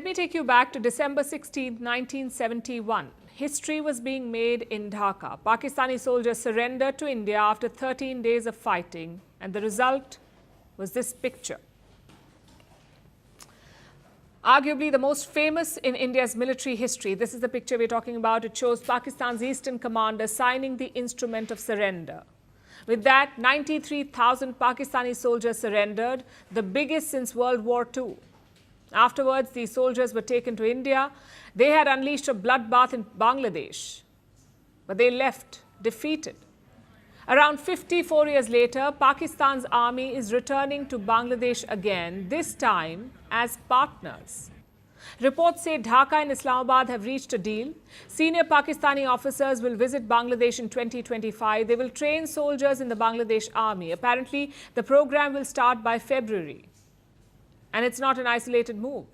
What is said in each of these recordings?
Let me take you back to December 16, 1971. History was being made in Dhaka. Pakistani soldiers surrendered to India after 13 days of fighting, and the result was this picture. Arguably the most famous in India's military history. This is the picture we're talking about. It shows Pakistan's Eastern Commander signing the instrument of surrender. With that, 93,000 Pakistani soldiers surrendered, the biggest since World War II. Afterwards, these soldiers were taken to India. They had unleashed a bloodbath in Bangladesh, but they left defeated. Around 54 years later, Pakistan's army is returning to Bangladesh again, this time as partners. Reports say Dhaka and Islamabad have reached a deal. Senior Pakistani officers will visit Bangladesh in 2025. They will train soldiers in the Bangladesh army. Apparently, the program will start by February. And it's not an isolated move.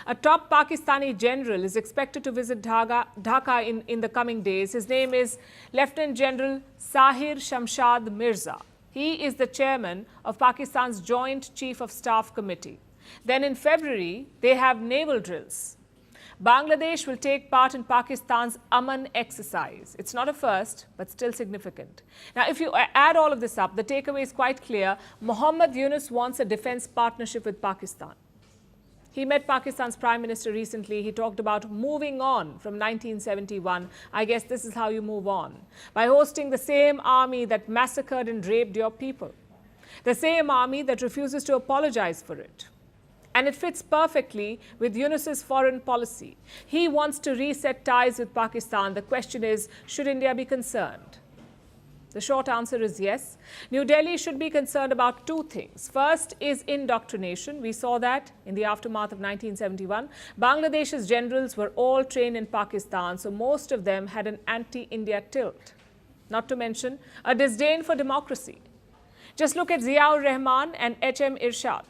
A top Pakistani general is expected to visit Dhaka in the coming days. His name is Lieutenant General Sahir Shamshad Mirza. He is the chairman of Pakistan's Joint Chief of Staff Committee. Then in February, they have naval drills. Bangladesh will take part in Pakistan's Aman exercise. It's not a first, but still significant. Now, if you add all of this up, the takeaway is quite clear. Mohammad Yunus wants a defense partnership with Pakistan. He met Pakistan's Prime Minister recently. He talked about moving on from 1971. I guess this is how you move on. By hosting the same army that massacred and raped your people. The same army that refuses to apologize for it. And it fits perfectly with Yunus's foreign policy. He wants to reset ties with Pakistan. The question is, should India be concerned? The short answer is yes. New Delhi should be concerned about two things. First is indoctrination. We saw that in the aftermath of 1971. Bangladesh's generals were all trained in Pakistan, so most of them had an anti-India tilt. Not to mention a disdain for democracy. Just look at Ziaur Rahman and H.M. Irshad.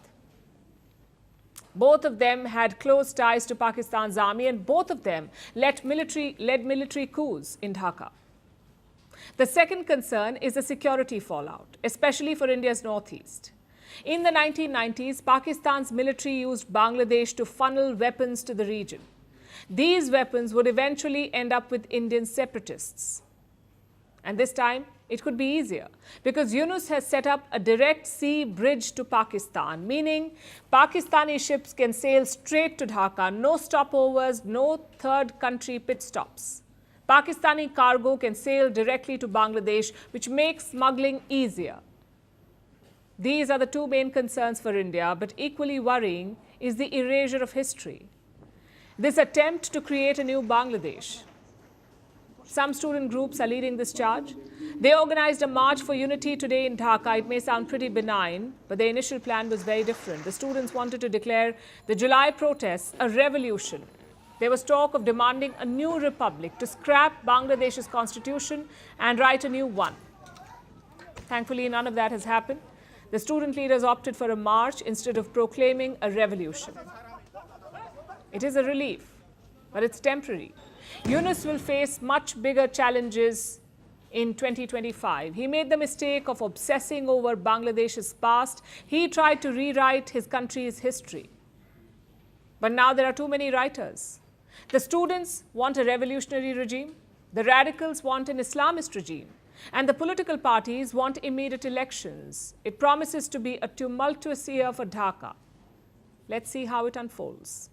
Both of them had close ties to Pakistan's army, and both of them led military coups in Dhaka. The second concern is the security fallout, especially for India's northeast. In the 1990s, Pakistan's military used Bangladesh to funnel weapons to the region. These weapons would eventually end up with Indian separatists. And this time, it could be easier because Yunus has set up a direct sea bridge to Pakistan, meaning Pakistani ships can sail straight to Dhaka, no stopovers, no third country pit stops. Pakistani cargo can sail directly to Bangladesh, which makes smuggling easier. These are the two main concerns for India, but equally worrying is the erasure of history. This attempt to create a new Bangladesh. Some student groups are leading this charge. They organized a march for unity today in Dhaka. It may sound pretty benign, but the initial plan was very different. The students wanted to declare the July protests a revolution. There was talk of demanding a new republic, to scrap Bangladesh's constitution and write a new one. Thankfully, none of that has happened. The student leaders opted for a march instead of proclaiming a revolution. It is a relief, but it's temporary. Yunus will face much bigger challenges in 2025. He made the mistake of obsessing over Bangladesh's past. He tried to rewrite his country's history. But now there are too many writers. The students want a revolutionary regime. The radicals want an Islamist regime. And the political parties want immediate elections. It promises to be a tumultuous year for Dhaka. Let's see how it unfolds.